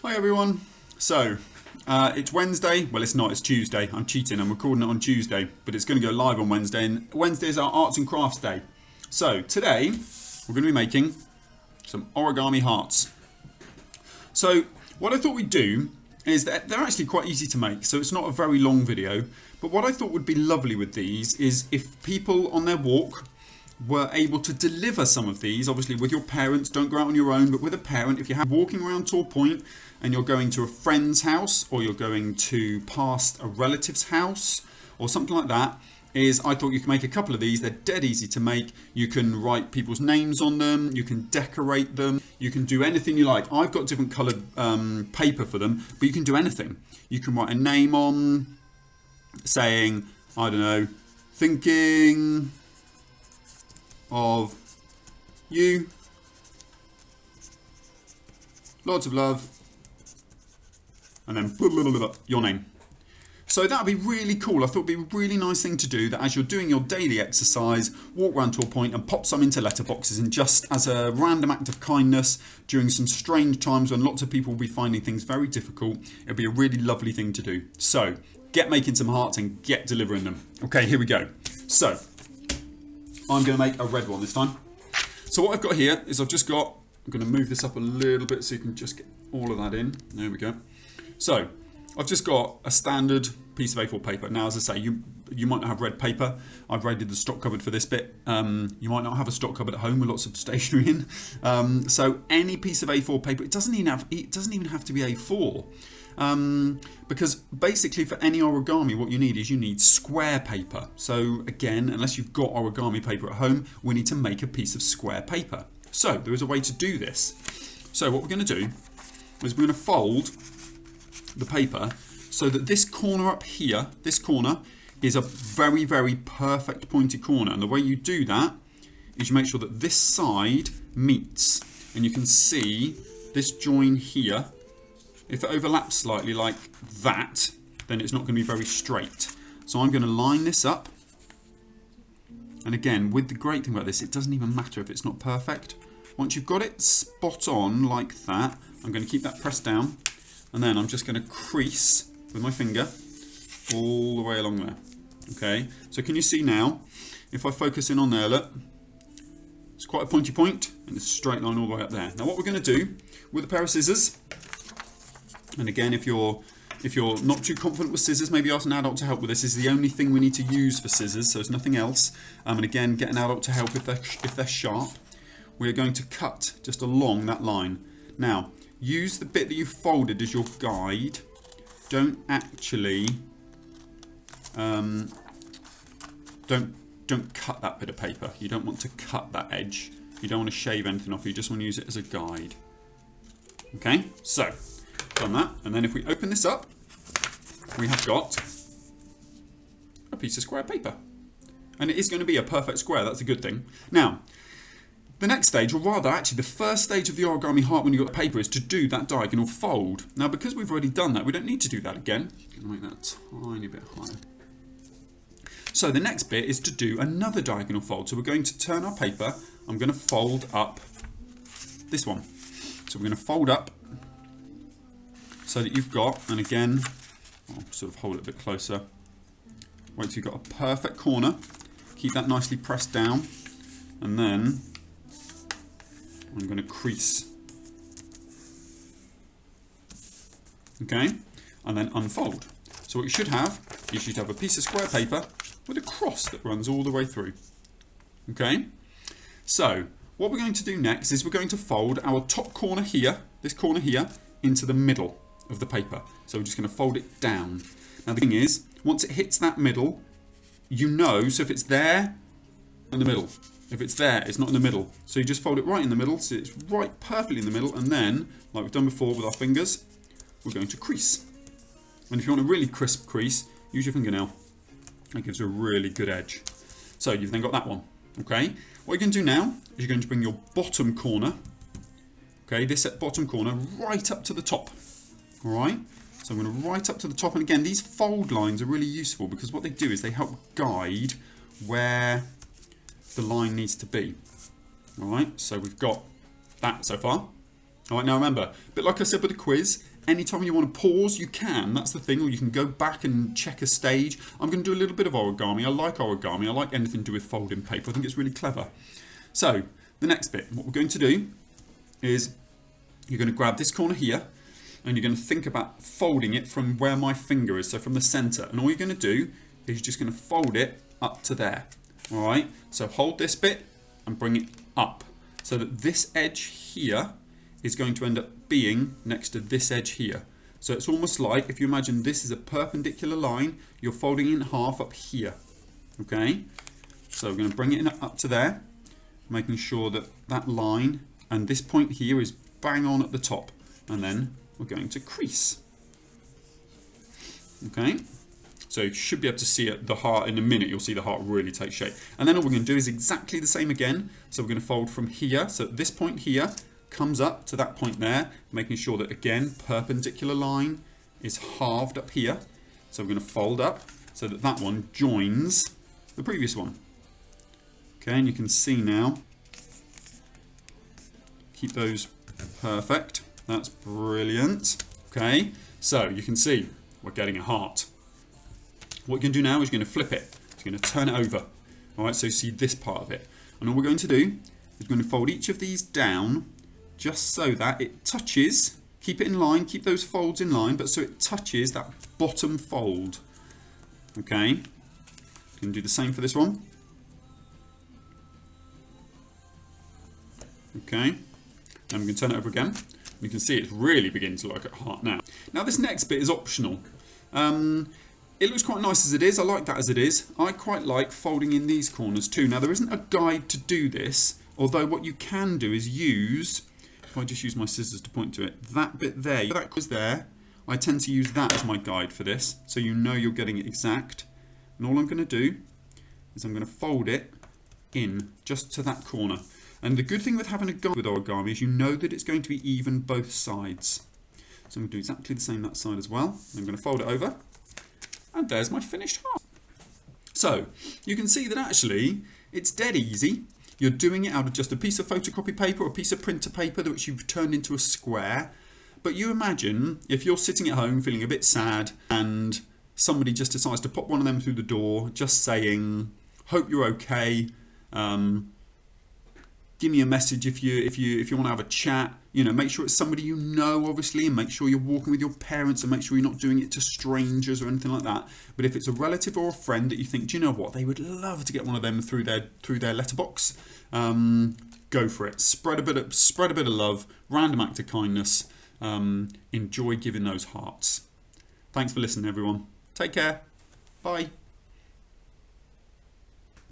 Hi everyone. So, it's Wednesday. Well, it's not, it's Tuesday. I'm cheating, I'm recording it on Tuesday, but it's going to go live on Wednesday, and Wednesday is our arts and crafts day. So, today, we're going to be making some origami hearts. So, what I thought we'd do is that they're actually quite easy to make, so it's not a very long video, but what I thought would be lovely with these is if people on their walk were able to deliver some of these, obviously with your parents, don't go out on your own, but with a parent, if you're walking around Tor Point and you're going to a friend's house or you're going to past a relative's house or something like that, is I thought you could make a couple of these. They're dead easy to make. You can write people's names on them, you can decorate them, you can do anything you like. I've got different coloured paper for them, but you can do anything. You can write a name on, saying, I don't know, thinking of you, lots of love, and then your name. So that would be really cool. I thought it would be a really nice thing to do, that as you're doing your daily exercise, walk around to a point and pop some into letterboxes, and just as a random act of kindness during some strange times when lots of people will be finding things very difficult, it would be a really lovely thing to do. So get making some hearts and get delivering them. Okay, here we go. So I'm going to make a red one this time. So what I've got here is I'm going to move this up a little bit so you can just get all of that in. There we go. So I've just got a standard piece of A4 paper. Now, as I say, you might not have red paper. I've raided the stock cupboard for this bit. You might not have a stock cupboard at home with lots of stationery in. So any piece of A4 paper, it doesn't even have to be A4. Because basically for any origami what you need square paper. So again, unless you've got origami paper at home, we need to make a piece of square paper. So there is a way to do this. So what we're going to do is we're going to fold the paper so that this corner up here, this corner, is a very, very perfect pointed corner. And the way you do that is you make sure that this side meets, and you can see this join here. If it overlaps slightly like that, then it's not going to be very straight. So I'm going to line this up. And again, with the great thing about this, it doesn't even matter if it's not perfect. Once you've got it spot on like that, I'm going to keep that pressed down. And then I'm just going to crease with my finger all the way along there. Okay, so can you see now, if I focus in on there, look, it's quite a pointy point, and it's a straight line all the way up there. Now what we're going to do with a pair of scissors, and again, if you're not too confident with scissors, maybe ask an adult to help with this. This is the only thing we need to use for scissors, so it's nothing else. And again, get an adult to help if they're sharp. We're going to cut just along that line. Now, use the bit that you folded as your guide. Don't actually don't cut that bit of paper. You don't want to cut that edge. You don't want to shave anything off. You just want to use it as a guide. Okay, so done that, and then if we open this up, we have got a piece of square paper, and it is going to be a perfect square. That's a good thing. Now, the next stage, or rather actually the first stage of the origami heart when you've got the paper, is to do that diagonal fold. Now, because we've already done that, we don't need to do that again. I'm going to make that a tiny bit higher. So the next bit is to do another diagonal fold. So we're going to turn our paper. I'm going to fold up this one. So we're going to fold up so that you've got, and again, I'll sort of hold it a bit closer. Wait till you've got a perfect corner. Keep that nicely pressed down, and then I'm going to crease. Okay, and then unfold. So what you should have is you should have a piece of square paper with a cross that runs all the way through. Okay, so what we're going to do next is we're going to fold our top corner here, this corner here, into the middle of the paper. So we're just going to fold it down. Now the thing is, once it hits that middle, you know, so if it's there, in the middle. If it's there, it's not in the middle. So you just fold it right in the middle, so it's right perfectly in the middle, and then, like we've done before with our fingers, we're going to crease. And if you want a really crisp crease, use your fingernail. That gives a really good edge. So you've then got that one. Okay, what you're going to do now is you're going to bring your bottom corner, okay, this bottom corner right up to the top. Alright, so I'm going to right up to the top, and again, these fold lines are really useful because what they do is they help guide where the line needs to be. Alright, so we've got that so far. Alright, now remember, a bit like I said with the quiz, Anytime you want to pause, you can. That's the thing, or you can go back and check a stage. I'm going to do a little bit of origami. I like origami. I like anything to do with folding paper. I think it's really clever. So the next bit, what we're going to do is you're going to grab this corner here and you're going to think about folding it from where my finger is, so from the center. And all you're going to do is you're just going to fold it up to there. All right, so hold this bit and bring it up so that this edge here is going to end up being next to this edge here. So it's almost like if you imagine this is a perpendicular line, you're folding it in half up here. Okay, so we're going to bring it in up to there, making sure that that line and this point here is bang on at the top, and then we're going to crease. Okay, so you should be able to see it, the heart in a minute. You'll see the heart really take shape. And then all we're going to do is exactly the same again. So we're going to fold from here. So this point here comes up to that point there, making sure that again, perpendicular line is halved up here. So we're going to fold up so that that one joins the previous one. Okay, and you can see now, keep those perfect. That's brilliant. Okay, so you can see we're getting a heart. What you're going to do now is you're going to flip it. You're going to turn it over. All right, so you see this part of it. And all we're going to do is we're going to fold each of these down just so that it touches, keep it in line, keep those folds in line, but so it touches that bottom fold. Okay, you can do the same for this one. Okay, and we can turn it over again. You can see it's really beginning to look like a heart now. Now this next bit is optional. It looks quite nice as it is. I like that as it is. I quite like folding in these corners too. Now there isn't a guide to do this, although what you can do is use, if I just use my scissors to point to it, that bit there, that goes there. I tend to use that as my guide for this, so you know you're getting it exact. And all I'm going to do is I'm going to fold it in just to that corner. And the good thing with having a guide with origami is you know that it's going to be even both sides. So I'm going to do exactly the same that side as well. I'm going to fold it over, and there's my finished heart. So you can see that actually it's dead easy. You're doing it out of just a piece of photocopy paper or a piece of printer paper which you've turned into a square. But you imagine if you're sitting at home feeling a bit sad and somebody just decides to pop one of them through the door, just saying, "Hope you're okay. Give me a message if you want to have a chat." You know, make sure it's somebody you know, obviously, and make sure you're walking with your parents, and make sure you're not doing it to strangers or anything like that. But if it's a relative or a friend that you think, do you know what, they would love to get one of them through their letterbox, go for it. Spread a bit of love, random act of kindness. Enjoy giving those hearts. Thanks for listening, everyone. Take care. Bye.